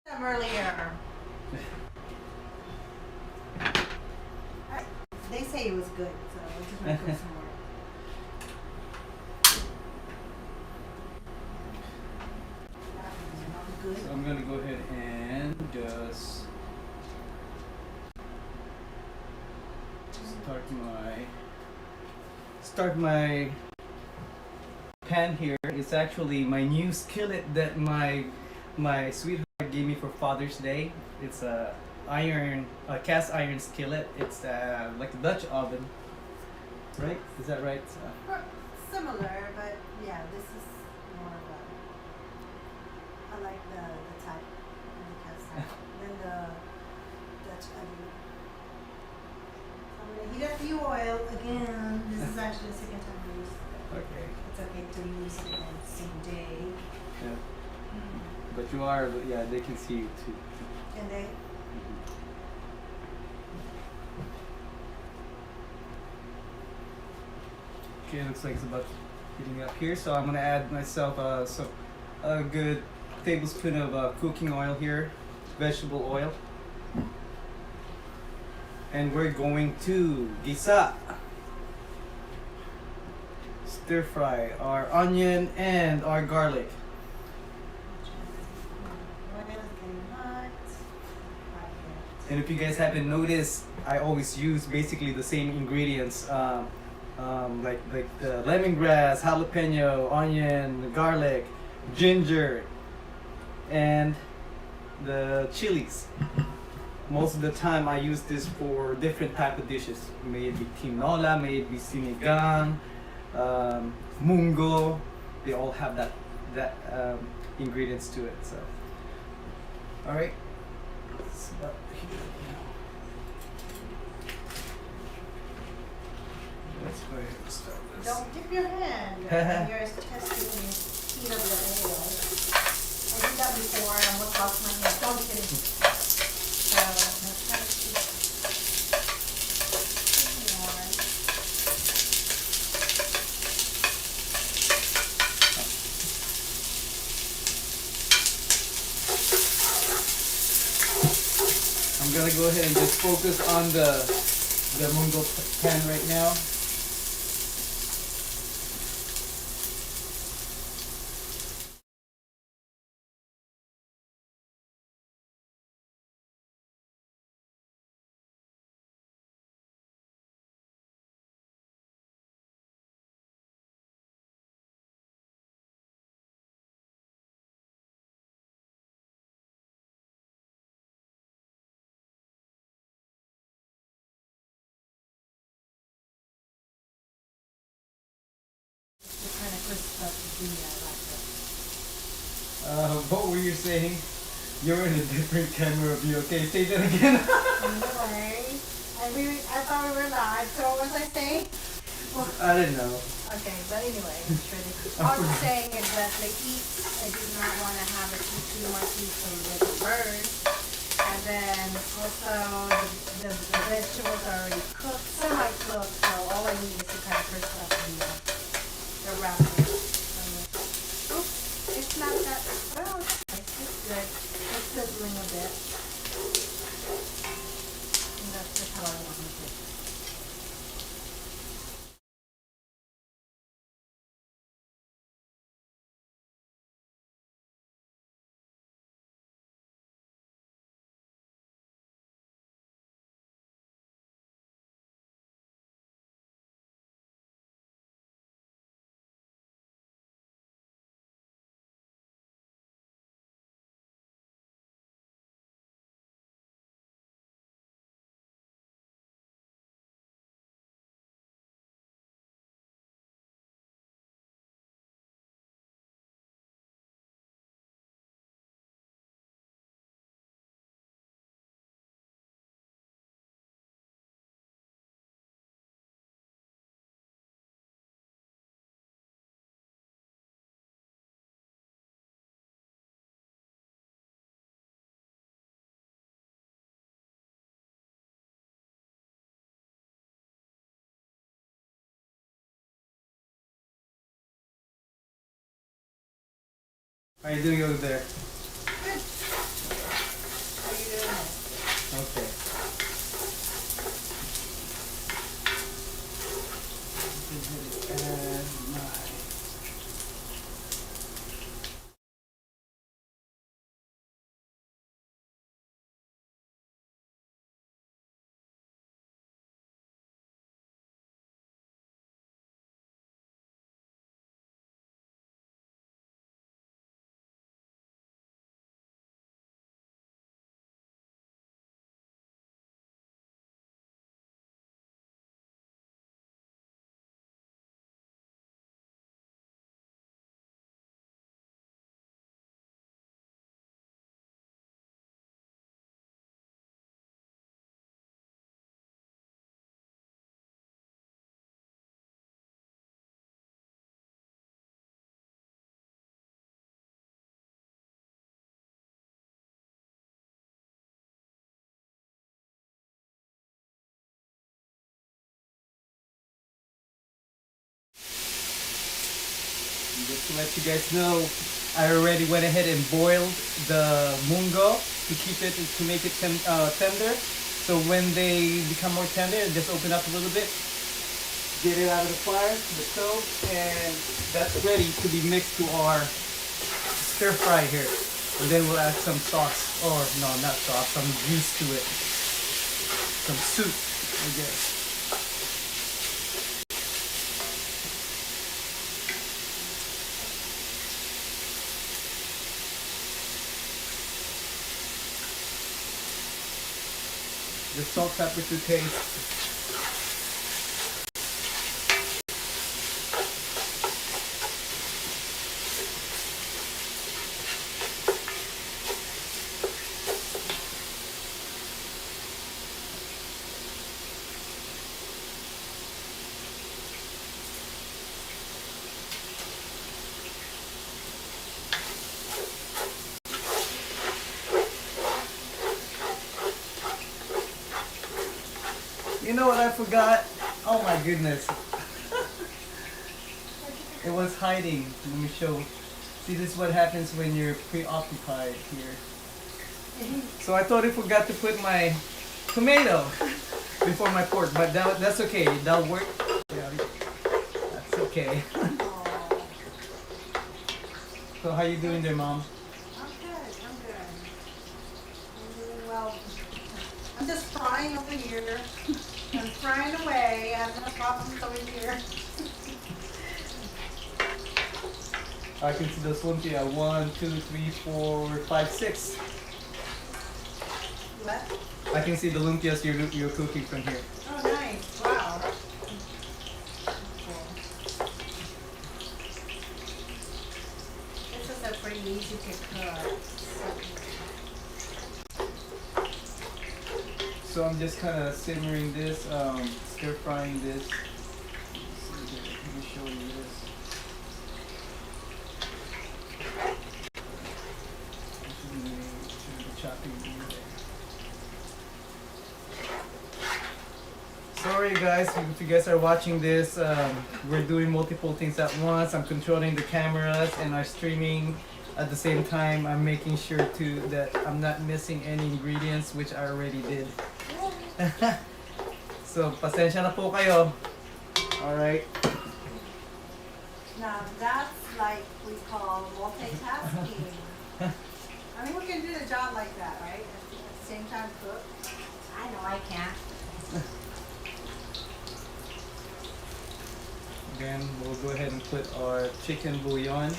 them earlier. They say it was good, so I just want to cook some more. Good. So I'm gonna go ahead and just start my pan here. It's actually my new skillet that my sweetheart gave me for Father's Day. It's a cast iron skillet. It's like a Dutch oven, right? Is that right? Similar, but yeah, this is more of a. I like the type of the cast iron than the Dutch oven. I'm gonna heat up the oil again. This is actually the second time I use it. Okay. It's okay to use it on the same day. Yeah. But you are, yeah, they can see you too. Can they? Okay, looks like it's about heating up here. So I'm gonna add myself a good tablespoon of cooking oil here, vegetable oil, and we're going to gisa, stir fry our onion and our garlic. And if you guys haven't noticed, I always use basically the same ingredients, like the lemongrass, jalapeno, onion, garlic, ginger, and the chilies. Most of the time, I use this for different type of dishes. May it be tinola, may it be sinigang, Munggo. They all have that ingredients to it. So, all right. Let's go ahead and start this. Don't dip your hand. You're testing the heat of the oil. I did that before and almost lost my hand. Don't get it. So let's try to keep it warm. I'm gonna go ahead and just focus on the Mungo pan right now. The kind of crisp stuff to do that like that. What were you saying? You're in a different camera view. Okay, say that again. Anyway, I thought we were live, so what was I saying? I didn't know. Okay, but anyway, all I'm saying is that the heat, I did not want to have it too much heat so it would burn. And then also the vegetables are already cooked, semi-cooked, so all I need is to kind of crisp up the wrapper. Oops, it's not that, well, it's good. It's sizzling a bit. And that's just how I want it. How are you doing over there? Good. to let you guys know, I already went ahead and boiled the mungo to make it tender. So when they become more tender, just open up a little bit, get it out of the fire, the stove, and that's ready to be mixed to our stir fry here. And then we'll add some sauce, or no, not sauce, some juice to it, some soup, I guess. The salt, pepper to taste. You know what I forgot? Oh my goodness. It was hiding. Let me show. See, this is what happens when you're preoccupied here. So I totally forgot to put my tomato before my pork, but that's okay. That'll work. Yeah, that's okay. So how you doing there, Mom? I'm good. I'm doing well. I'm just frying over here. I'm frying away. I have no problems over here. I can see those lumpia. 1, 2, 3, 4, 5, 6. What? I can see the lumpias you're cooking from here. Oh, nice. Wow. Cool. This is a pretty easy to cook. So I'm just kind of simmering this, stir frying this. Let me show you this. Chopping there. Sorry guys, if you guys are watching this, we're doing multiple things at once. I'm controlling the cameras and I'm streaming at the same time. I'm making sure too that I'm not missing any ingredients, which I already did. So, pasensya na po kayo. Alright. Now that's like we call multitasking. I mean, we can do the job like that, right? At the same time cook. I know I can't. Then we'll go ahead and put our chicken bouillon.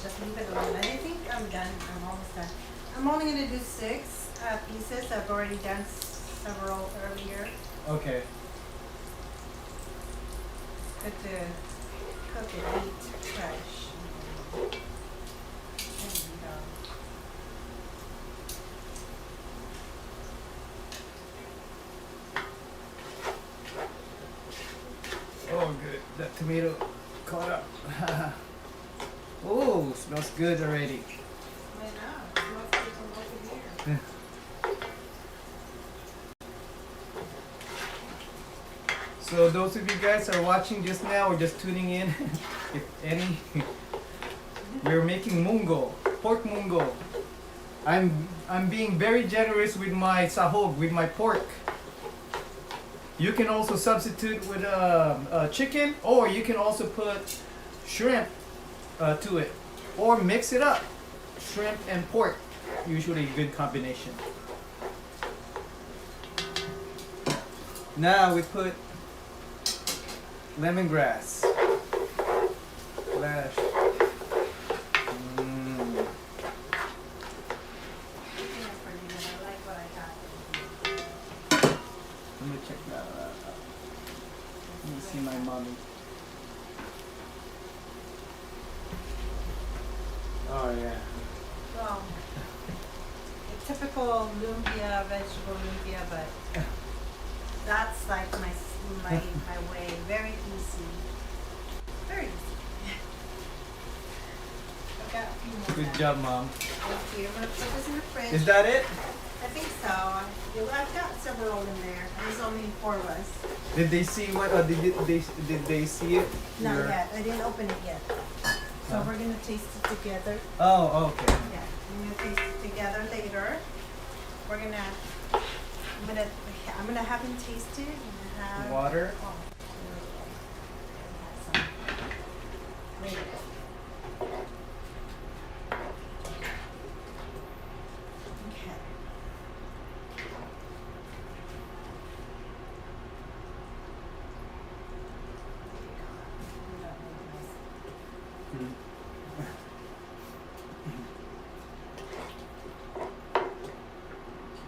Just leave it alone. I think I'm done. I'm almost done. I'm only going to do 6 pieces. I've already done several earlier. Okay. Good to cook and eat fresh. Oh, good. That tomato caught up. Oh, smells good already. I know. It smells good from over here. So those of you guys are watching just now or just tuning in, if any, we're making mungo, pork mungo. I'm being very generous with my sahog, with my pork. You can also substitute with chicken, or you can also put shrimp to it, or mix it up. Shrimp and pork, usually a good combination. Now we put lemongrass. Flash. Let me check that out. Let me see my mommy. Oh yeah. Well, a typical lumpia, vegetable lumpia, but that's like my my way. Very easy. Very easy. I've got a few more. Good now. job, Mom. Thank you. I'm gonna put this in the fridge. Is that it? I think so. I've got several in there. There's only 4 of us. Did they see what? Or did they see it? Not Your- yet. I didn't open it yet. So Huh? we're gonna taste it together. Oh, okay. Yeah, we're gonna taste it together later. I'm gonna have him taste it. I'm gonna have Water. Oh, some later. Okay. Hmm.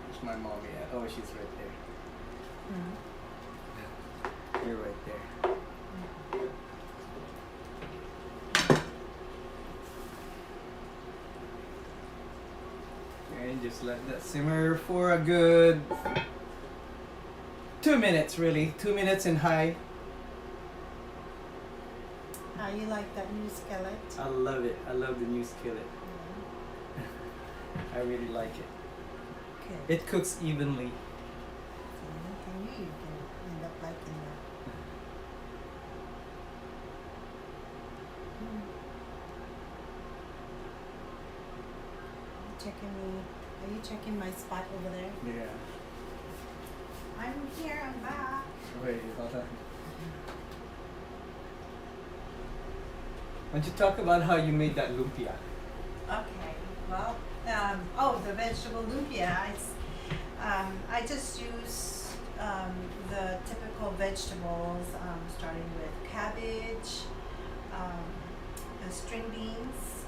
Where's my mommy at? Oh, she's right there. You're right there. And just let that simmer for a good 2 minutes, really. 2 minutes in high. How you like that new skillet? I love it. I love the new skillet. I really like it. Okay. It cooks evenly. You can end up liking that. Are you checking my spot over there? Yeah. I'm here, I'm back. Wait, hold on. Why don't you talk about how you made that lumpia? Okay, well, the vegetable lumpia, I just use the typical vegetables, starting with cabbage, the string beans,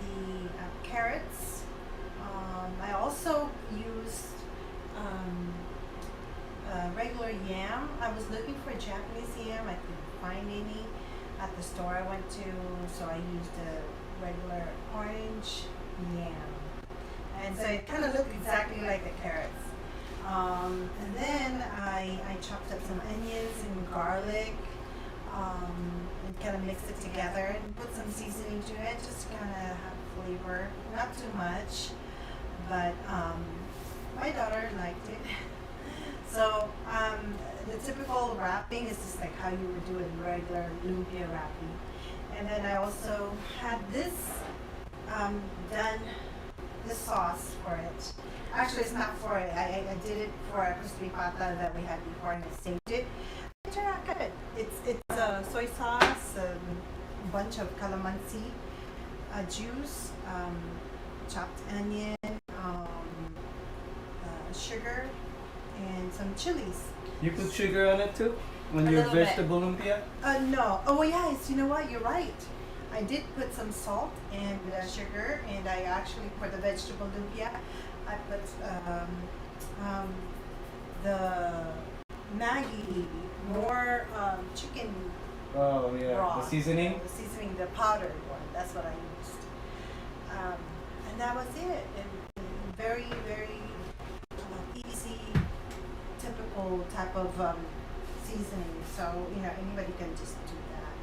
the carrots. I also used regular yam. I was looking for Japanese yam. I couldn't find any at the store I went to, so I used a regular orange yam. And so it kind of looked exactly like the carrots. And then I chopped up some onions and garlic, and kind of mixed it together and put some seasoning to it, just to kind of have flavor. Not too much, but my daughter liked it. So the typical wrapping is just like how you would do a regular lumpia wrapping. And then I also had this done, the sauce for it. Actually, it's not for it. I did it for a crispy pata that we had before, and I saved it. It turned out good. It's soy sauce, a bunch of calamansi juice, chopped onion, sugar, and some chilies. You put sugar on it too? On A your little bit. vegetable lumpia? No. Oh, yes. You know what? You're right. I did put some salt and sugar, and I actually, for the vegetable lumpia, I put the Maggi, more chicken Oh yeah, broth. the seasoning? The seasoning, the powdered one. That's what I used. And that was it. And very, very easy, typical type of seasoning. So, anybody can just do that.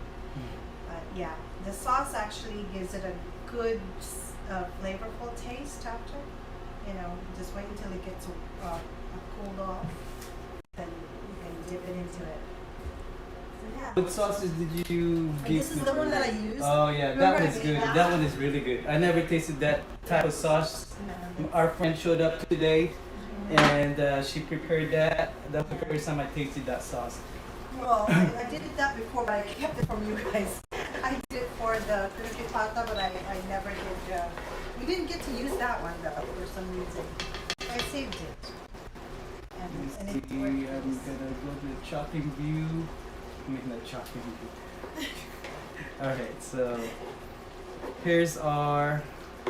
But yeah, the sauce actually gives it a good, flavorful taste after. Just wait until it gets cooled off. Then you can dip it into it. So yeah. What sauces did you give? This is the one that I used. Oh yeah, Remember that I one's made good. that? That one is really good. I never tasted that type of sauce. Our friend showed up today, and she prepared that. That was the first time I tasted that sauce. Well, I did it that before, but I kept it from you guys. I did it for the crispy pata, but I never did. We didn't get to use that one though for some reason. I saved it. And it I'm worked. gonna go to the chopping view. I mean the chopping view. Alright, so here's our,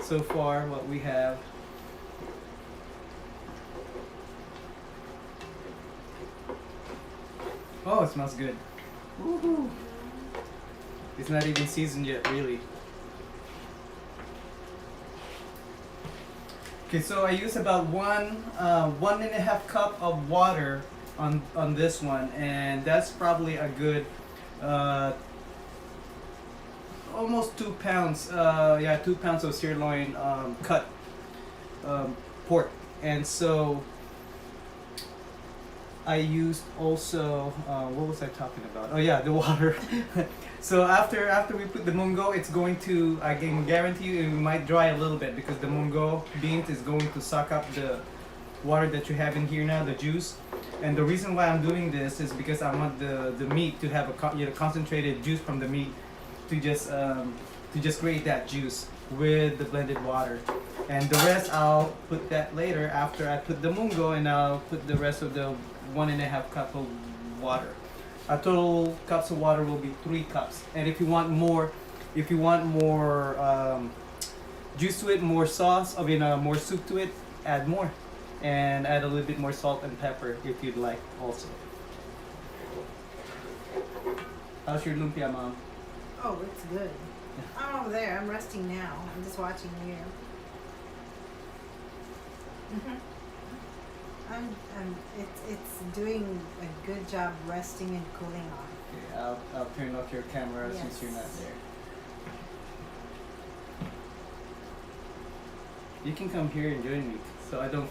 so far what we have. Oh, it smells good. Woohoo! It's not even seasoned yet, really. Okay, so I use about 1.5 cup of water on this one, and that's probably a good almost 2 pounds. Yeah, 2 pounds of sirloin cut pork, and so I used also what was I talking about? Oh yeah, the water. So after we put the mungo, it's going to, I can guarantee you it might dry a little bit because the mungo beans is going to suck up the water that you have in here now, the juice. And the reason why I'm doing this is because I want the meat to have a concentrated juice from the meat to just create that juice with the blended water. And the rest I'll put that later after I put the mungo, and I'll put the rest of the 1.5 cup of water. Our total cups of water will be 3 cups. And if you want more, juice to it, more sauce, more soup to it, add more. And add a little bit more salt and pepper if you'd like also. How's your lumpia, Mom? Oh, it's good. I'm over there. I'm resting now. I'm just watching you. It's doing a good job resting and cooling off. Okay, I'll turn off your camera Yes. since you're not there. You can come here and join me, so I don't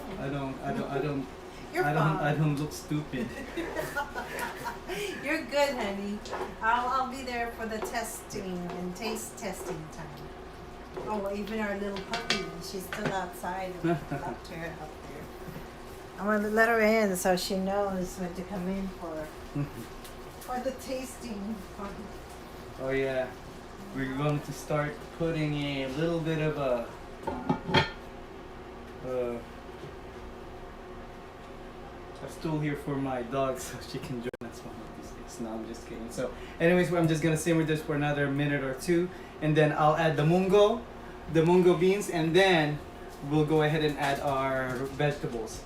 You're I fine. don't look stupid. You're good, honey. I'll be there for the testing and taste testing time. Oh, even our little puppy, she's still outside. I left her out there. I'm gonna let her in so she knows what to come in for the tasting. Oh yeah, we're going to start putting a little bit of a stool here for my dog so she can join us one of these days. No, I'm just kidding. So anyways, I'm just gonna simmer this for another minute or two, and then I'll add the mungo beans, and then we'll go ahead and add our vegetables.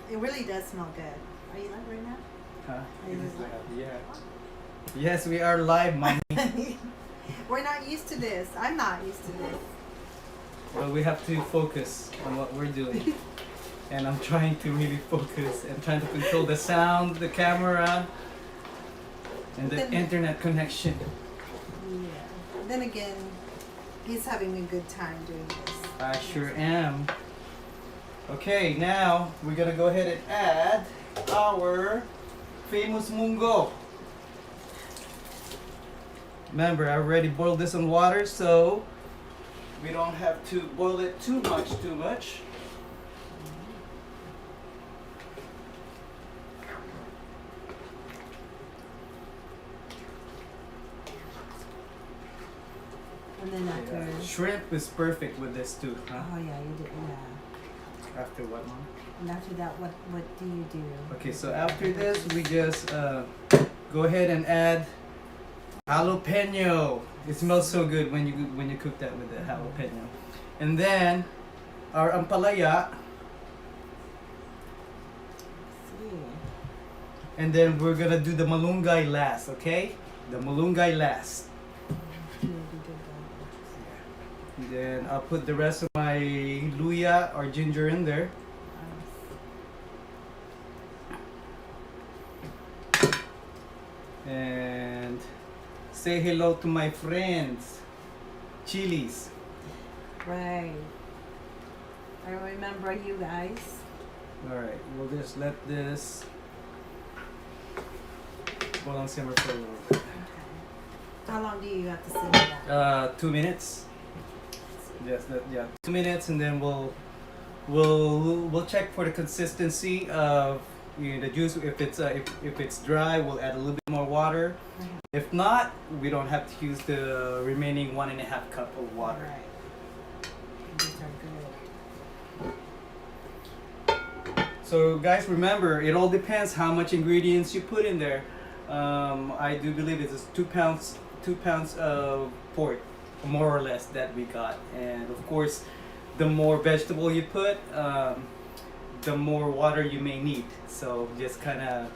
It really does smell good. Are you live right now? Huh? Are you live? Yeah. Yes, we are live, mommy. We're not used to this. I'm not used to this. Well, we have to focus on what we're doing. And I'm trying to really focus and trying to control the sound, the camera, and the internet connection. Yeah. Then again, he's having a good time doing this. I sure am. Okay, now we're gonna go ahead and add our famous mungo. Remember, I already boiled this in water, so we don't have to boil it too much. And then after. Shrimp is perfect with this too, huh? Oh yeah, you did. Yeah. After what, Mom? And after that, what do you do? Okay, so after this, we just go ahead and add jalapeno. It smells so good when you cook that with the jalapeno. And then our ampalaya. And then we're gonna do the malunggay last, okay? The malunggay last. And then I'll put the rest of my luya or ginger in there. And say hello to my friends, chilies. Right. I remember you guys. Alright, we'll just let this go on simmer for a little bit. How long do you have to simmer that? 2 minutes. Yes, yeah, 2 minutes, and then we'll check for the consistency of the juice. If it's dry, we'll add a little bit more water. If not, we don't have to use the remaining 1.5 cup of water. Right. These are good. So guys, remember, it all depends how much ingredients you put in there. I do believe it's 2 pounds of pork, more or less, that we got. And of course, the more vegetable you put, the more water you may need. So just kind of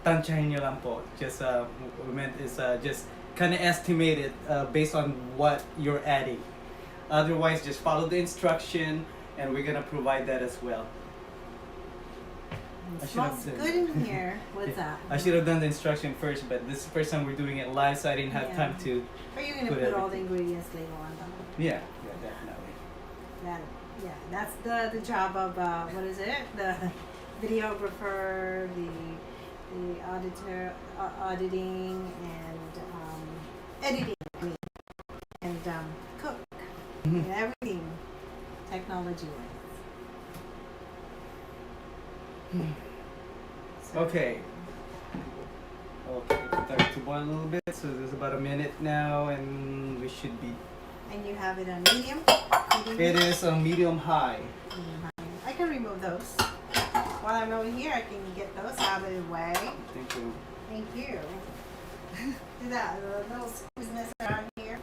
tansyahin nyo lang po. Just what we meant is just kind of estimate it based on what you're adding. Otherwise, just follow the instruction, and we're gonna provide that as well. It smells good in here. What's that? I should have done the instruction first, but this is the first time we're doing it live, so I didn't have time to. Are you gonna put all the ingredients later on? Yeah, definitely. That's the job of what is it? The videographer, the auditor, auditing, and editing, and cook, and everything, technology-wise. Okay, start to boil a little bit. So there's about a minute now, and we should be. And you have it on medium? It is a medium high. I can remove those. While I'm over here, I can get those out of the way. Thank you. Thank you. Do that, a little squeeziness around here.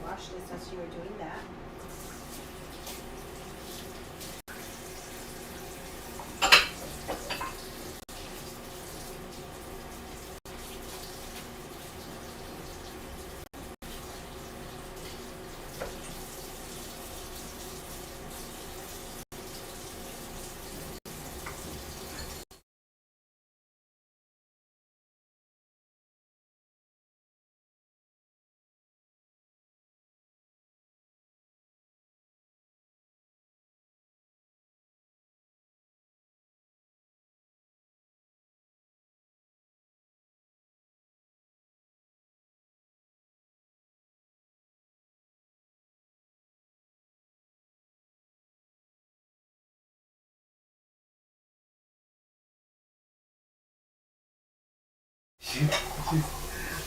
Wash this as you were doing that.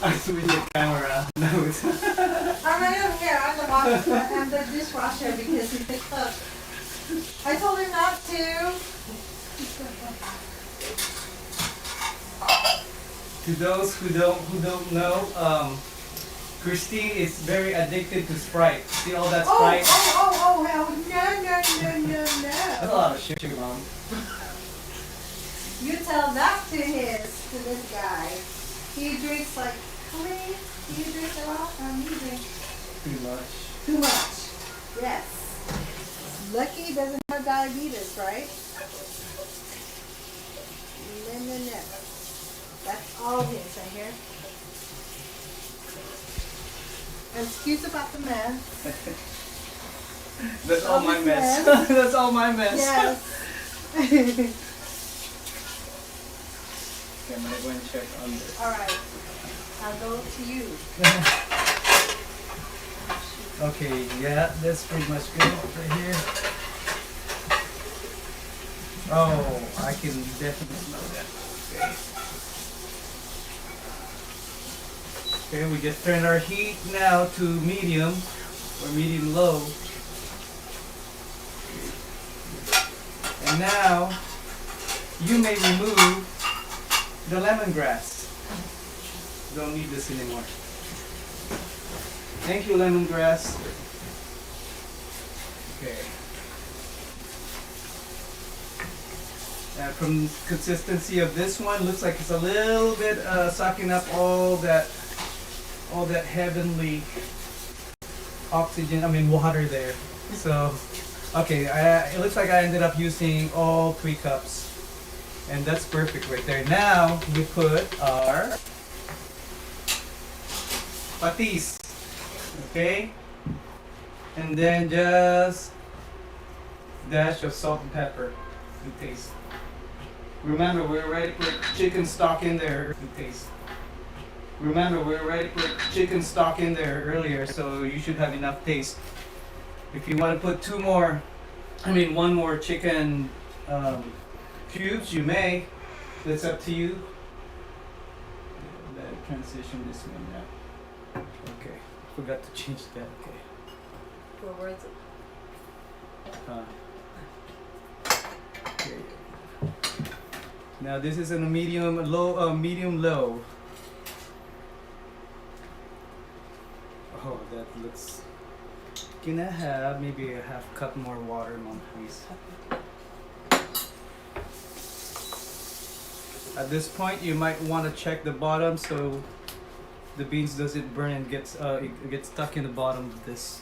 I'm switching the camera. No, it's I'm not here. I'm the dishwasher because he picked up. I told him not to. To those who don't know, Christine is very addicted to Sprite. See all that Oh, Sprite? hell no. That's a lot of sugar, Mom. You tell that to this guy. He drinks like, how many do you drink a lot? You drink Too much. too much. Yes. Lucky he doesn't have diabetes, right? No. That's all his, I hear. Excuse about the mess. That's all my mess. That's all my mess. Yes. Okay, I'm gonna go and check on this. All right. I'll go to you. Okay, yeah, that's pretty much good right here. Oh, I can definitely smell that. Okay, we just turn our heat now to medium or medium low. And now you may remove the lemongrass. Don't need this anymore. Thank you, lemongrass. Okay. From consistency of this one, looks like it's a little bit sucking up all that heavenly oxygen. I mean water there. So, okay. It looks like I ended up using all 3 cups, and that's perfect right there. Now we put our patis. Okay, and then just dash of salt and pepper to taste. Remember, we already put chicken stock in there to taste. Remember, we already put chicken stock in there earlier, so you should have enough taste. If you want to put one more chicken cubes, you may. That's up to you. Let it transition this one now. Okay. Forgot to change that. Okay. Where is it? Okay. Now this is in a medium low. Oh, that looks. Can I have maybe a half cup more water, Mom, please? At this point, you might want to check the bottom so the beans doesn't burn and gets stuck in the bottom of this.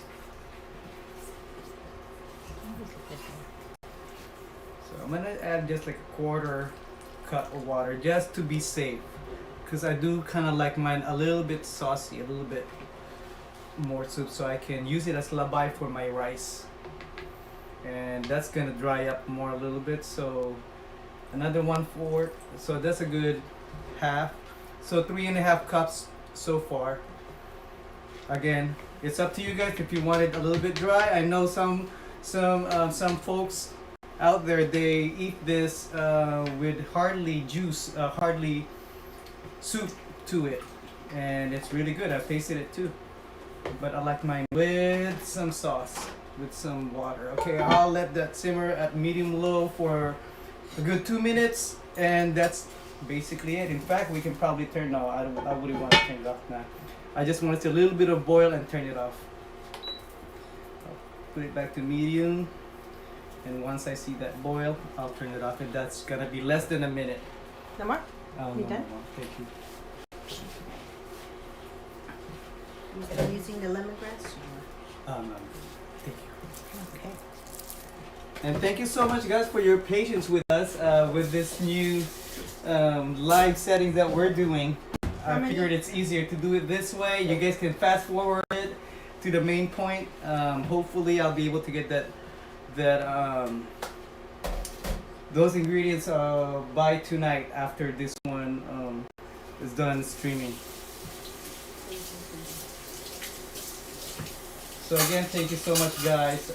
So I'm gonna add just like a 1/4 cup of water just to be safe, because I do kind of like mine a little bit saucy, a little bit more soup, so I can use it as labay for my rice, and that's gonna dry up more a little bit. So another 1/4, so that's a good half. So 3.5 cups so far. Again, it's up to you guys if you want it a little bit dry. I know some folks out there, they eat this with hardly juice, hardly soup to it, and it's really good. I've tasted it too, but I like mine with some sauce, with some water. Okay, I'll let that simmer at medium low for a good 2 minutes, and that's basically it. In fact, we can probably turn. No, I wouldn't want to turn it off now. I just want it to a little bit of boil and turn it off. I'll put it back to medium, and once I see that boil, I'll turn it off, and that's gonna be less than a minute. No more? Oh, You no, done? no, thank you. Are you using the lemongrass? No, thank you. Okay. And thank you so much, guys, for your patience with us with this new live setting that we're doing. I figured it's easier to do it this way. You guys can fast forward it to the main point. Hopefully, I'll be able to get those ingredients by tonight after this one is done streaming. So again, thank you so much, guys.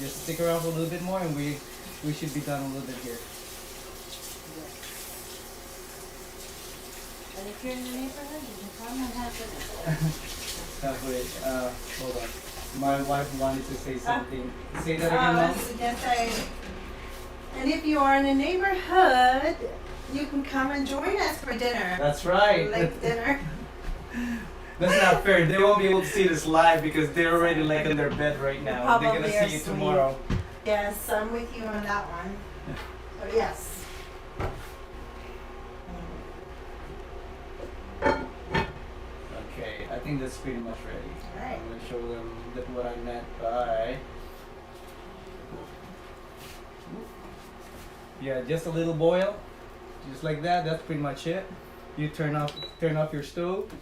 Just stick around for a little bit more, and we should be done a little bit here. And if you're in the neighborhood, you can come and have it. Wait, hold on. My wife wanted to say something. Say that again, Mom. Just say, and if you are in the neighborhood, you can come and join us for dinner. That's right. Late dinner. That's not fair. They won't be able to see this live because they're already like in their bed right now. They're Probably gonna are see you asleep. tomorrow. Yes, I'm with you on that one. So yes. Okay, I think that's pretty much ready. Alright. I'm gonna show them what I meant by. Yeah, just a little boil, just like that. That's pretty much it. You turn off your stove.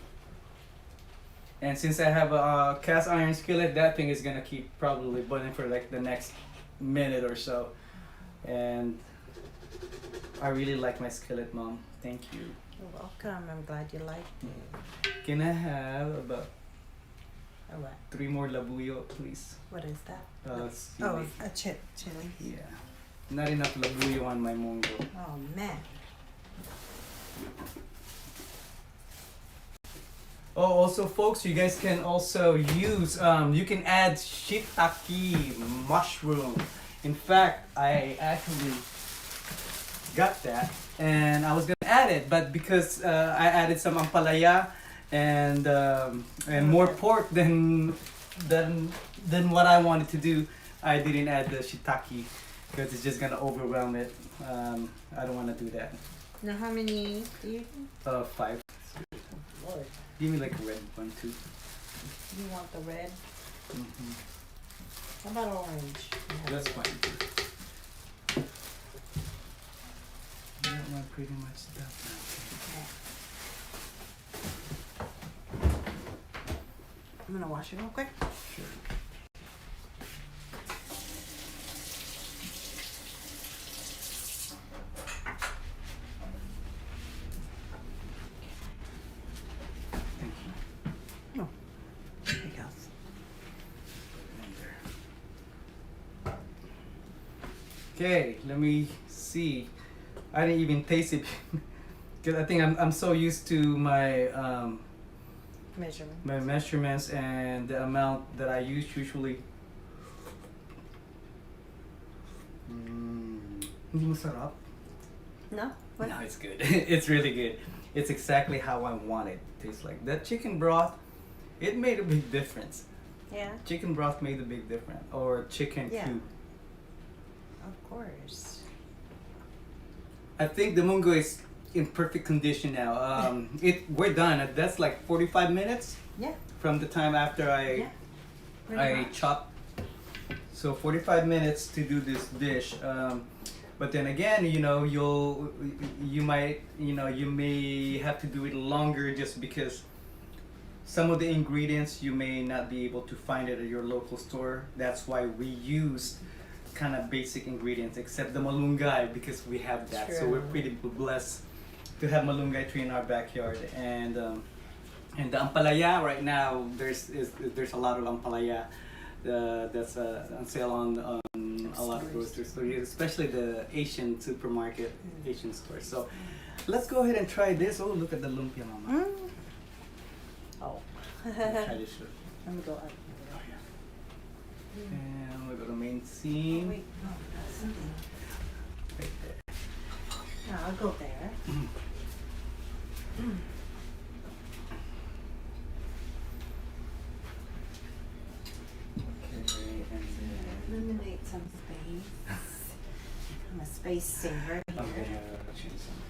And since I have a cast iron skillet, that thing is gonna keep probably boiling for like the next minute or so. And I really like my skillet, Mom. Thank you. You're welcome. I'm glad you liked it. Can I have about Oh, what? 3 more labuyo, please? What is that? Oh, A chili. yeah. Not enough labuyo on my Munggo. Oh man. Oh, also, folks, you guys can also use, you can add shiitake mushroom. In fact, I actually got that and I was gonna add it, but because I added some ampalaya and more pork than what I wanted to do, I didn't add the shiitake because it's just gonna overwhelm it. I don't want to do that. Now how many do you think? 5. Lord. Give me like a red one too. You want the red? Mm-hmm. How about orange? That's fine. That one pretty much done. I'm gonna wash it real quick. Sure. Thank you. Oh, there you go. Okay, let me see. I didn't even taste it because I think I'm so used to my Measurement. my measurements and the amount that I use usually. Hindi masarap? No? What? No, it's good. It's really good. It's exactly how I want it to taste like. That chicken broth, it made a big difference. Yeah, Chicken broth made a big difference. Or chicken Yeah. coop. of course. I think the Mungo is in perfect condition now. We're done. That's like 45 minutes Yeah. from the time after Yeah. I chop. So 45 minutes to do this dish. But then again, you know, you may have to do it longer just because some of the ingredients you may not be able to find it at your local store. That's why we use kind of basic ingredients, except the malunggay because we have that. So we're True. pretty blessed to have malunggay tree in our backyard. And the ampalaya right now, there's a lot of ampalaya. That's on sale on a lot of grocery stores, especially the Asian supermarket, Asian stores. So let's go ahead and try this. Oh, look at the lumpia, Mama. Oh. Try this. Let me go up. Oh, yeah. And we go to main scene. Wait, no, that's something. Right there. No, I'll go there. Okay, and then Eliminate some space. I'm a space saver I'm here. gonna change something.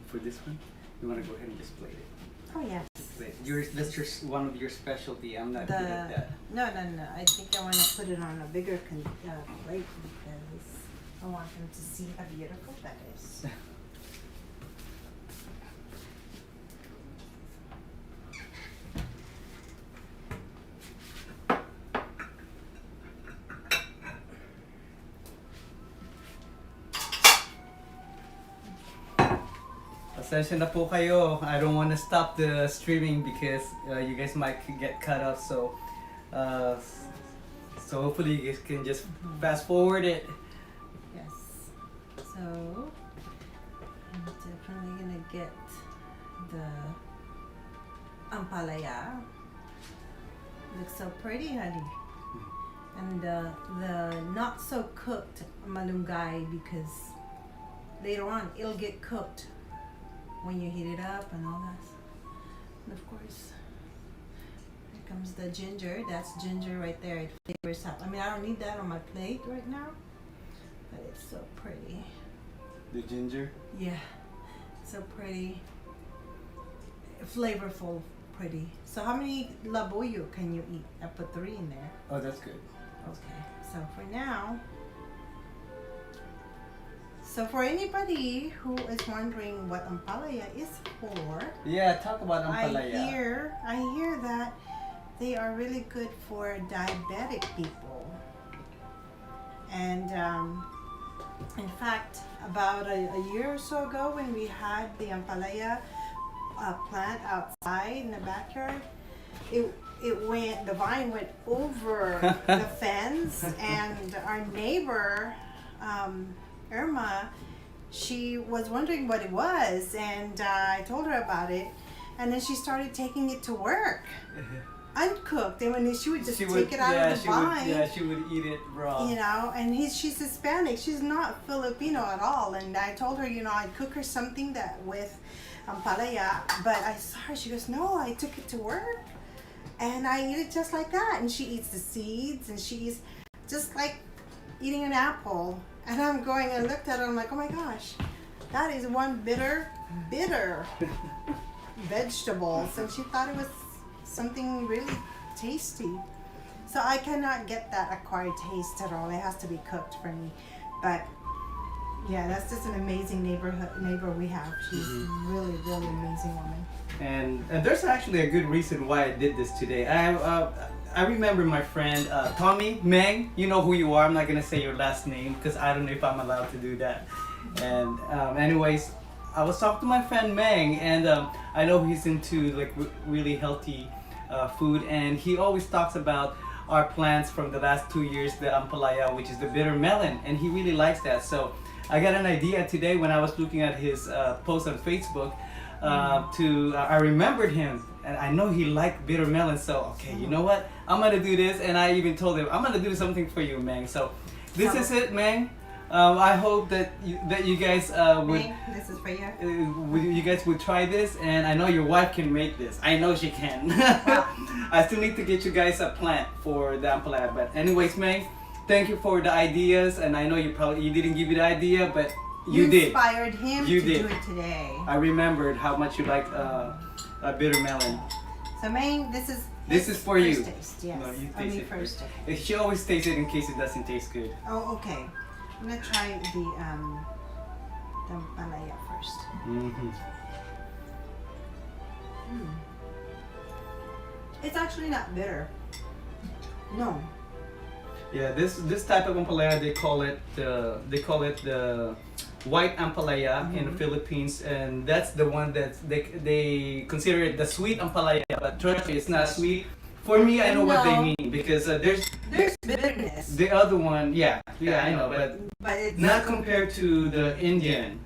For this one, you want to go ahead and just plate it. Oh yes. That's one of your specialty. I'm not good at that. No. I think I want to put it on a bigger plate because I want them to see how beautiful that is. Pasensya na po kayo. I don't want to stop the streaming because you guys might get cut off. Uh, so hopefully you guys can just fast forward it. Yes. So I'm definitely gonna get the ampalaya. Looks so pretty, honey. And the not so cooked malunggay, because later on it'll get cooked when you heat it up and all that. And of course, here comes the ginger. That's ginger right there. It flavors up. I mean, I don't need that on my plate right now, but it's so pretty. The ginger. Yeah, so pretty. Flavorful, pretty. So how many labuyo can you eat? I put 3 in there. Oh, that's good. Okay, so for now, so for anybody who is wondering what ampalaya is for, Yeah, talk about ampalaya. I hear that they are really good for diabetic people. And in fact, about a year or so ago, when we had the ampalaya plant outside in the backyard, the vine went over the fence, and our neighbor, Irma, she was wondering what it was, and I told her about it, and then she started taking it to work, uncooked, and when she would just take it out of the vine. She would eat it raw. You know, and she's Hispanic. She's not Filipino at all. And I told her, I'd cook her something that with ampalaya, but I saw her. She goes, "No, I took it to work, and I eat it just like that." And she eats the seeds, and she's just like eating an apple. And I looked at her, I'm like, oh my gosh, that is one bitter vegetable. So she thought it was something really tasty. So I cannot get that acquired taste at all. It has to be cooked for me. But yeah, that's just an amazing neighbor we have. She's really, really amazing woman. And there's actually a good reason why I did this today. I remember my friend Tommy Meng. You know who you are. I'm not gonna say your last name because I don't know if I'm allowed to do that. And anyways, I was talking to my friend Meng, and I know he's into like really healthy food, and he always talks about our plants from the last 2 years, the ampalaya, which is the bitter melon, and he really likes that. So I got an idea today when I was looking at his post on Facebook. I remembered him, and I know he liked bitter melon, so okay, you know what, I'm gonna do this. And I even told him I'm gonna do something for you, Meng. So this is it, Meng. I hope that you guys would. Meng, this is for you. You guys would try this, and I know your wife can make this. I know she can. I still need to get you guys a plant for the ampalaya, but anyways, Meng, thank you for the ideas, and I know you didn't give me the idea, but you did. Inspired him You to did. do it today. I remembered how much you like bitter melon. So Meng, this is for you. first taste, yes. No, you Only taste it first taste. She always tastes it in case it doesn't taste good. Oh, okay. I'm gonna try the ampalaya first. Mm-hmm. It's actually not bitter. No. Yeah, this type of ampalaya, they call it the white ampalaya in the Philippines, and that's the one that they consider it the sweet ampalaya, but trust me, it's not sweet. For me, I know what they mean, because there's bitterness. the other one, yeah, I know, But it's not compared to the Indian.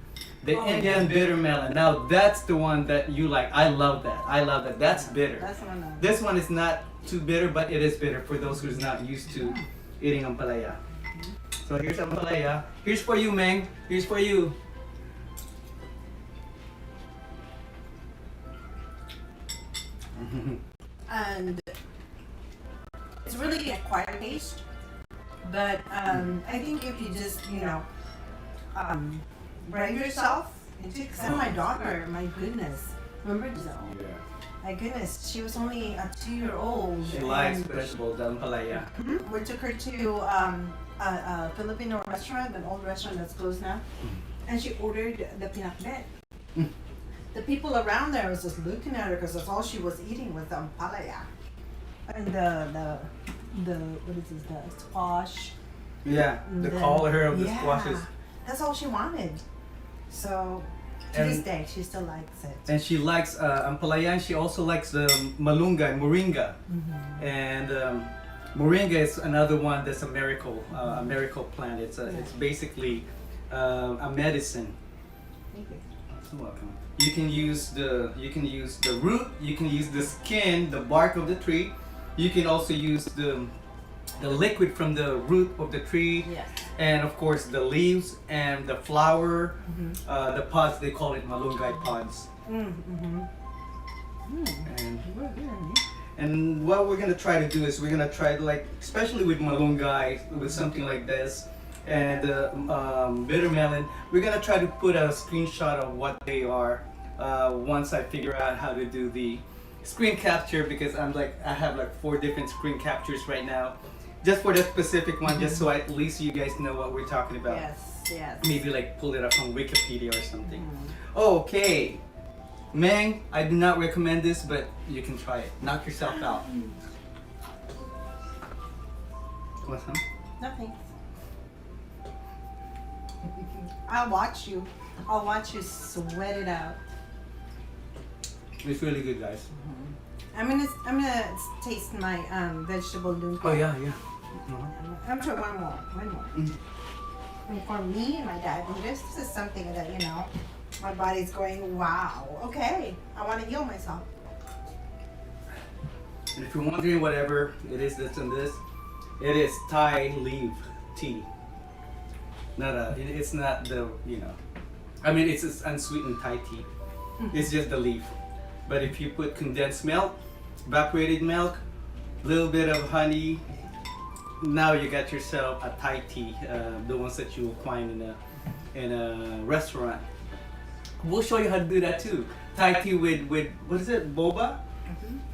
The Oh, Indian yeah. bitter melon. Now that's the one that you like. I love that. That's bitter. That's one. This one is not too bitter, but it is bitter for those who's not used to eating ampalaya. So here's ampalaya. Here's for you, Meng. Here's for you. And it's really a quiet taste. But I think if you just, brave yourself, and except my daughter, my goodness. Remember Zoe? Yeah. My goodness, she was only a 2-year-old. She likes vegetables, ampalaya. We took her to a Filipino restaurant, an old restaurant that's closed now, and she ordered the pinakbet. The people around there was just looking at her because that's all she was eating was ampalaya. And the what is this, the squash. Yeah, the color of the squashes. That's all she wanted. So To this day, she still likes it. And she likes Ampalayan. She also likes the Malunga and Moringa. And Moringa is another one that's a miracle plant. It's basically a medicine. Thank you. You're welcome. You can use the root. You can use the skin, the bark of the tree. You can also use the liquid from the root of the tree. Yes. And of course the leaves and the flower, the pods, they call it malunggay pods. And what we're gonna try to do is we're gonna try to, like, especially with malunggay, with something like this, and bittermelon, we're gonna try to put a screenshot of what they are once I figure out how to do the screen capture, because I have like 4 different screen captures right now. Just for that specific one, just so at least you guys know what we're talking about. Yes, yes. Maybe like pull it up on Wikipedia or something. Okay. Meng, I do not recommend this, but you can try it. Knock yourself out. What's up? Nothing. I'll watch you. I'll watch you sweat it out. It's really good, guys. I'm gonna taste my vegetable lumpia. Oh yeah. I'm sure one more. And for me and my diabetes, this is something that, you know, my body's going, wow, okay, I want to heal myself. And if you're wondering whatever it is that's in this, it is Thai leaf tea. It's not the, I mean, it's unsweetened Thai tea. It's just the leaf. But if you put condensed milk, evaporated milk, a little bit of honey, now you got yourself a Thai tea, the ones that you will find in a restaurant. We'll show you how to do that too. Thai tea with what is it, boba?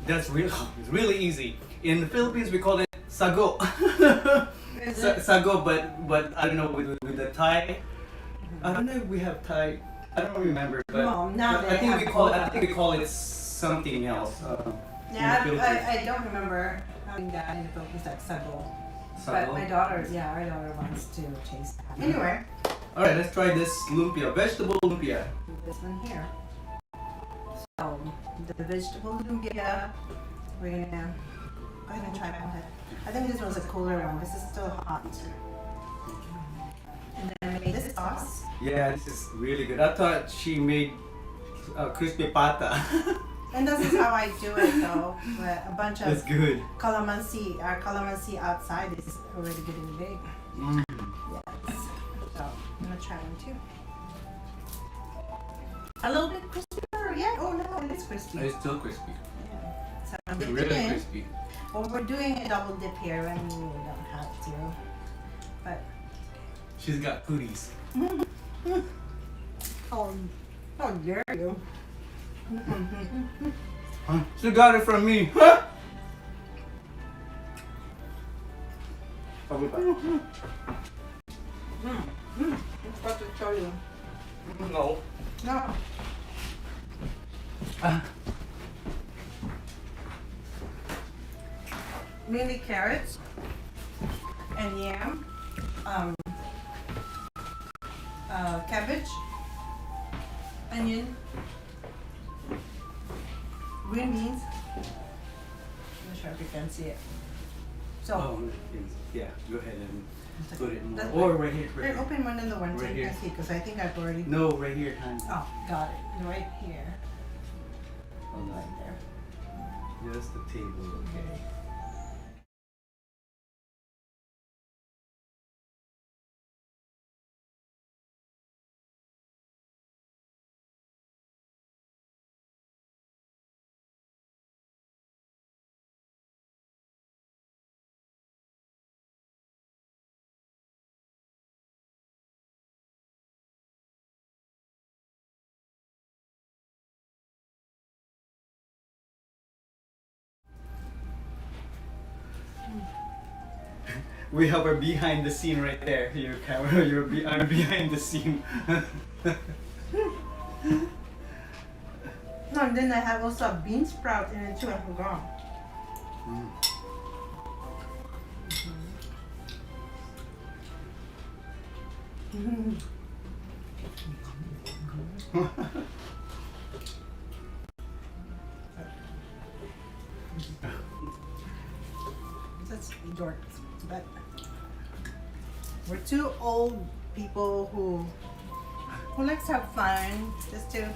That's it's really easy. In the Philippines we call it sago. Sago, but I don't know with the Thai. I don't know if we have Thai. I don't remember, but, No, now but they I think have we call it something else. Yeah, I don't remember having that in the Philippines, like sago. But my daughter, our daughter wants to taste that. Anyway. Alright, let's try this lumpia, vegetable lumpia. This one here. So, the vegetable lumpia, we're gonna go ahead and try that. I think this one's a cooler one. This is still hot. And then I made this sauce. Yeah, this is really good. I thought she made crispy pata. And this is how I do it though. With a bunch of That's good. calamansi. Our calamansi outside is already getting big. Yes. So I'm gonna try one too. A little bit crispier, yeah. Oh no, it's crispy. It's still crispy. Yeah. So I'm It's dipping really in. crispy. Well, we're doing a double dip here when we don't have to. But She's got foodies. how dare you? Huh? She got it from me. Huh? I'll be back. I'm supposed to show you. No. No. Mainly carrots and yam, cabbage, onion, green beans. I'm not sure if you can see it. So, Oh, yeah, go ahead and put it in. That's Or right. right here. Right here. open one of the ones so Right you here. can see, because I think I've already. No, right here, honey. Oh, got it. Right here. Hold on. Right there. Just the table, okay. We have our behind the scene right there. Your camera, I'm behind the scene. No, and then I have also a bean sprout in it too. I forgot. That's dorks, but we're two old people who likes to have fun, just to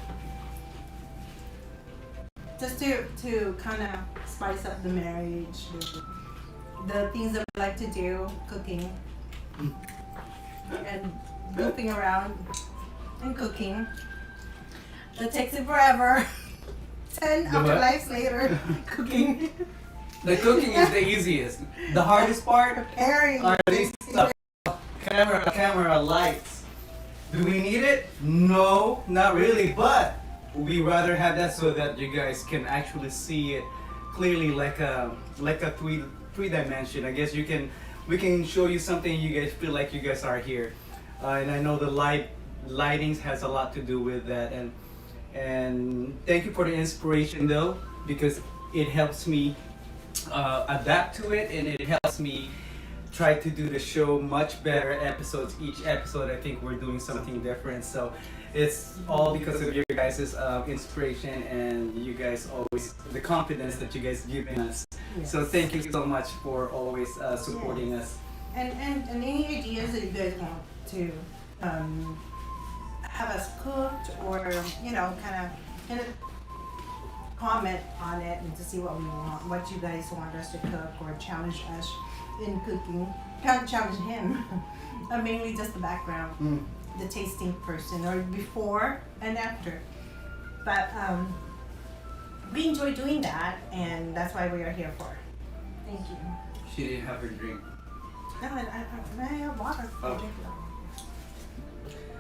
kind of spice up the marriage. The things that we like to do, cooking and goofing around and cooking. That takes it forever. 10 afterlives later, cooking. The cooking is the easiest. The hardest part Preparing. are these stuff. Camera, lights. Do we need it? No, not really, but we rather have that so that you guys can actually see it clearly, like a three dimension. I guess we can show you something you guys feel like you guys are here. And I know the lighting has a lot to do with that, and thank you for the inspiration though, because it helps me adapt to it, and it helps me try to do the show much better episodes. Each episode I think we're doing something different, so it's all because of your guys' inspiration and you guys always, the confidence that you guys give in us. Yes. So thank you so much for always supporting us. And any ideas that you guys want to have us cooked, or kind of comment on it and to see what we want, what you guys want us to cook, or challenge us in cooking. Can't challenge him. Mainly just the background, the tasting person, or before and after. But we enjoy doing that, and that's why we are here for. Thank you. She didn't have her drink. No, I have water. Oh.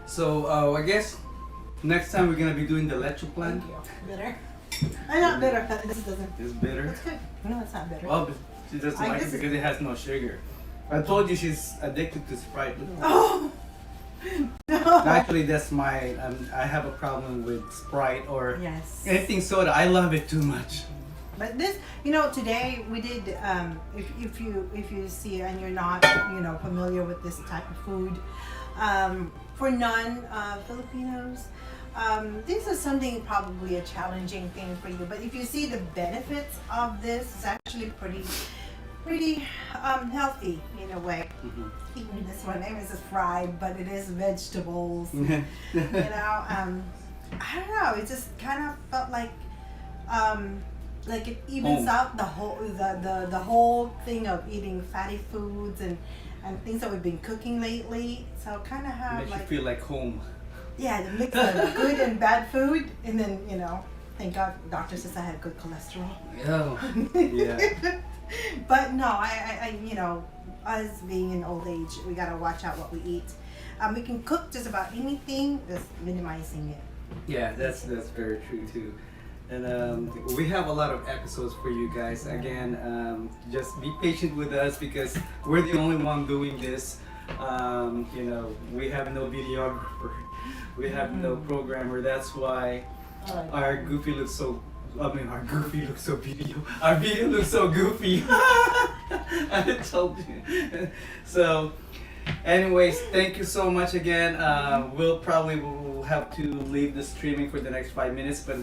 So I guess next time we're gonna be doing the leche plan. Thank you. Bitter. I'm not bitter, but this doesn't. It's bitter. That's good. No, it's not bitter. Well, but she doesn't like it because it has no sugar. I told you she's addicted to Sprite. Oh no. Actually, that's my. I have a problem with Sprite or Yes. anything soda. I love it too much. But this, today we did. If you see and you're not, familiar with this type of food, for non-Filipinos, this is something probably a challenging thing for you. But if you see the benefits of this, it's actually pretty healthy in a way. Even this one, this is fried, but it is vegetables. I don't know. It just kind of felt like it evens out the whole thing of eating fatty foods and things that we've been cooking lately. So kind of have Makes you feel like home. Yeah, the mix of good and bad food, and then thank God, doctor says I have good cholesterol. Yeah. But no, I us being in old age, we gotta watch out what we eat. We can cook just about anything, just minimizing it. Yeah, that's very true too. And we have a lot of episodes for you guys. Again, just be patient with us because we're the only one doing this. We have no videographer, we have no programmer. That's why our goofy looks so. Our goofy looks so video. Our video looks so goofy. I told you. So, anyways, thank you so much again. We'll have to leave the streaming for the next 5 minutes, but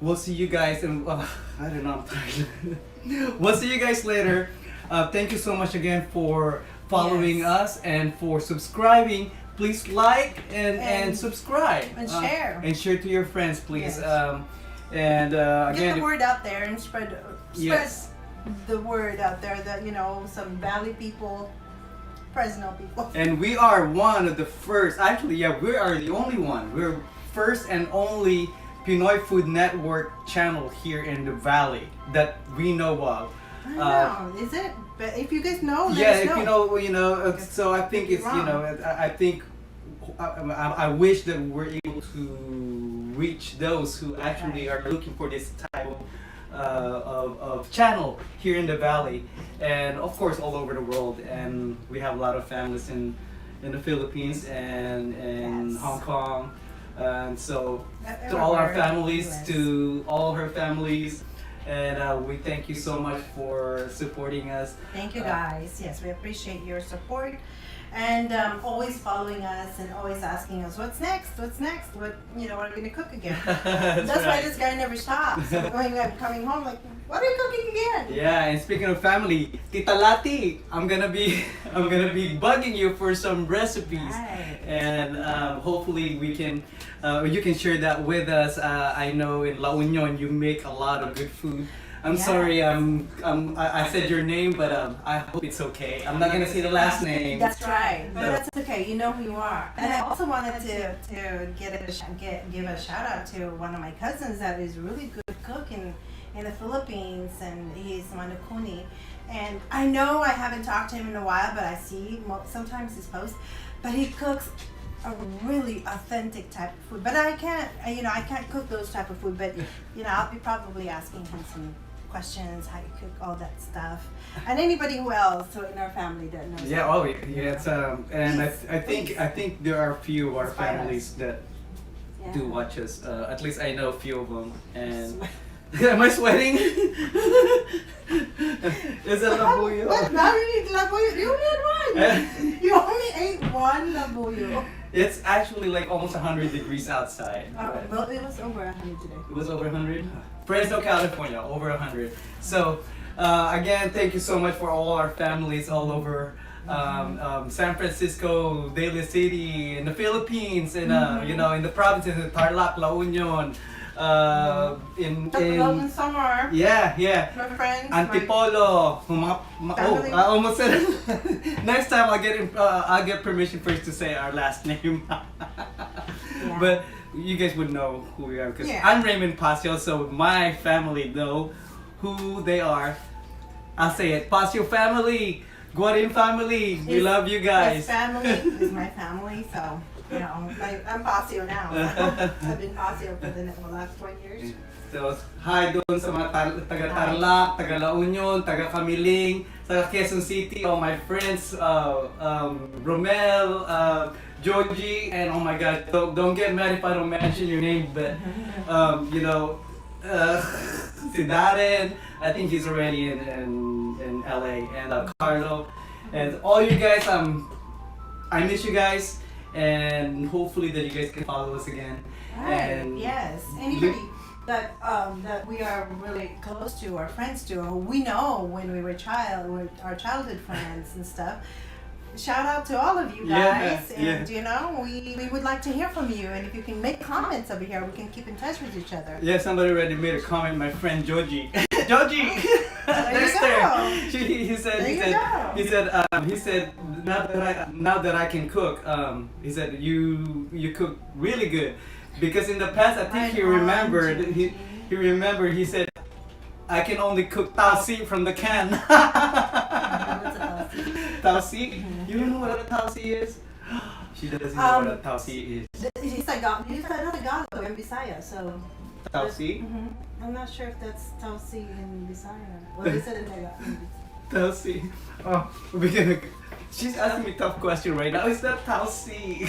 we'll see you guys. And I don't know. I'm tired. We'll see you guys later. Thank you so much again for following us and for subscribing. Please like and subscribe and share to your friends, please. Yes. Again, get the word out there and spread Yes. the word out there that some Valley people, Fresno people. And we are one of the first. Actually, yeah, we are the only one. We're first and only Pinoy Food Network channel here in the Valley that we know of. I know. Is it? But if you guys know, let Yeah, us if know. you know. So I think it's I think I wish that we're able to reach those who actually are looking for this type of channel here in the Valley, and of course all over the world. And we have a lot of families in the Philippines and in Hong Kong, and so to all our families, to all her families. And we thank you so much for supporting us. Thank you guys. Yes, we appreciate your support. and always following us and always asking us, what's next? What what are we gonna cook again? That's why this guy never stops. So I'm coming home like, what are you cooking again? Yeah, and speaking of family, Tita Lati, I'm gonna be bugging you for some recipes, Right. and hopefully we can you can share that with us. I know in La Union you make a lot of good food. I'm Yeah. sorry, I said your name, but I hope it's okay. I'm not gonna say the last name. That's right, but that's okay. You know who you are. And I also wanted to give a shout out to one of my cousins that is really good cook in the Philippines, and he's Manukuni. And I know I haven't talked to him in a while, but I see sometimes his posts. But he cooks a really authentic type of food. But I can't cook those type of food. But I'll be probably asking him some questions, how you cook all that stuff, and anybody who else in our family that knows. Yeah, oh yeah, it's and I think there are a few of our Inspire families that Yeah. do watch us. At least I know a few of them. And am I sweating? Is it labuyo? What? Now you need labuyo. You only had one. You only ate one labuyo. It's actually like almost 100 degrees outside. but Well, it was over 100 today. It was over 100. Fresno, California, over 100. So again, thank you so much for all our families all over San Francisco, Daly City, in the Philippines, and in the provinces of Tarlac, La Union, in summer. yeah. My friends. Antipolo. Family. I almost said it. Next time I'll get permission first to say our last name. Yeah. But you guys would know who we are because Yeah. I'm Raymond Pasio, so my family know who they are. I'll say it. Pasio family, Guarin family, we love you guys. His family is my family, so I'm Pasio now. I've been Pasio for the last 20 years. So, hi doon sa mga taga Tarlac, taga La Union, taga Camiling, taga Quezon City, all my friends, Romel, Joji, and oh my God, don't get mad if I don't mention your name, but si Darren, I think he's already in LA, and Carlo, and all you guys, I miss you guys, and hopefully that you guys can follow us again. Right. And Yes. Anybody that we are really close to or friends to, or we know when we were our childhood friends and stuff. Shout out to all of you guys, and we would like to hear from you. And if you can make comments over here, we can keep in touch with each other. Yeah, somebody already made a comment. My friend Joji. Joji. There you go. He said now that I can cook. He said you cook really good, because in the past I think he remembered. He said I can only cook tausi from the can. Tausi? You don't know what a tausi is? She doesn't know what a tausi is. He's not Tagalog, I'm Bisaya, so. Tausi? I'm not sure if that's Tausi in Bisaya. Well, he said in Tagalog. Tausi. Oh, she's asking me a tough question right now. Is that tausi?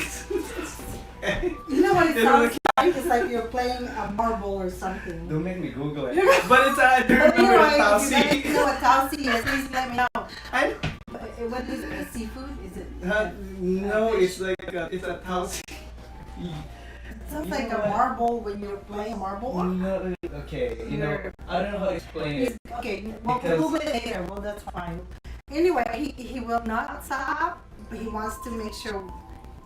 You know what it sounds like? It's like you're playing a marble or something. Don't make me Google it. But it's I do remember Anyway, tausi. if you guys know what Tausi is, please let me know. I What is it? A seafood? Is it? no, it's like it's a tausi. It sounds like a marble when you're playing a marble. No, okay, I don't know how to explain it. Okay, well, we'll Google it later. Well, that's fine. Anyway, he will not stop, but he wants to make sure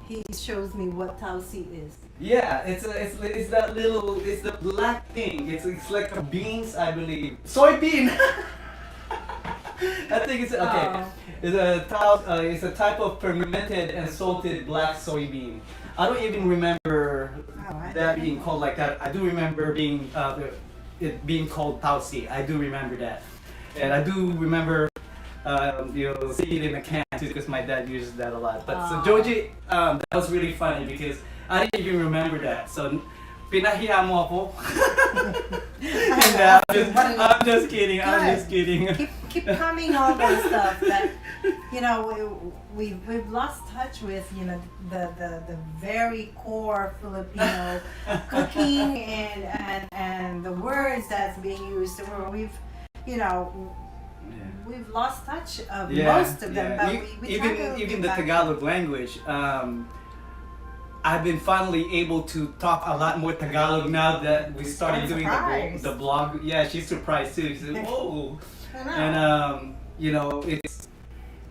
he shows me what Tausi is. Yeah, it's the black thing. It's like a beans, I believe. Soybean. I think it's okay. Oh. It's a type of fermented and salted black soybean. I don't even remember that being called like that. I do remember it being called tausi. I do remember that, and I do remember see it in a can too, because my dad uses that a lot. But so Joji, that was really funny because I didn't even remember that. So pinahiya mo ako. And, I'm just kidding. I'm just kidding. Keep coming all that stuff that we've lost touch with the very core Filipino cooking and the words that's being used. Where we've we've lost touch of Yeah, most of them, but we try to even get the back. Tagalog language. I've been finally able to talk a lot more Tagalog now that we started I'm doing surprised. the blog. Yeah, she's surprised too. She said, "Whoa!" I know. And you know, it's.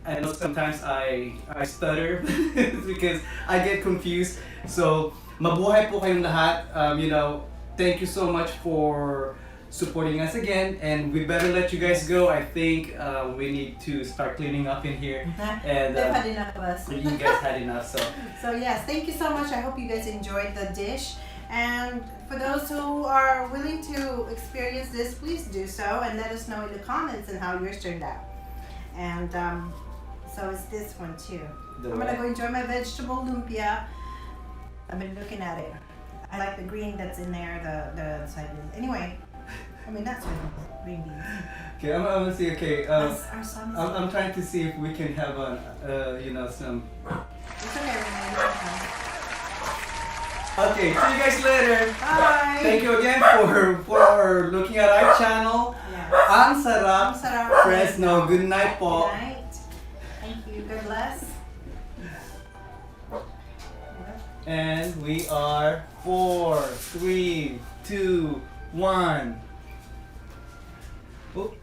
I know sometimes I stutter because I get confused. So mabuhay po kayong lahat. You know, thank you so much for supporting us again, and we better let you guys go. I think we need to start cleaning up in here, and They've had enough of us. you guys had enough. So yes, thank you so much. I hope you guys enjoyed the dish. And for those who are willing to experience this, please do so and let us know in the comments and how yours turned out. And so it's this one too. I'm gonna go enjoy my vegetable lumpia. I've been looking at it. I like the green that's in there, the side. Anyway, I mean that's green beans. Okay, I'm gonna see. Okay, Our son is I'm trying to see if we can have you know, some. It's okay, Renee. Okay, see you guys later. Bye. Thank you again for looking at our channel. Yes. Ang sarap, Ang sarap, Fresno. Good night po. Good night. Thank you. God bless. And we are 4, 3, 2, 1. Oop.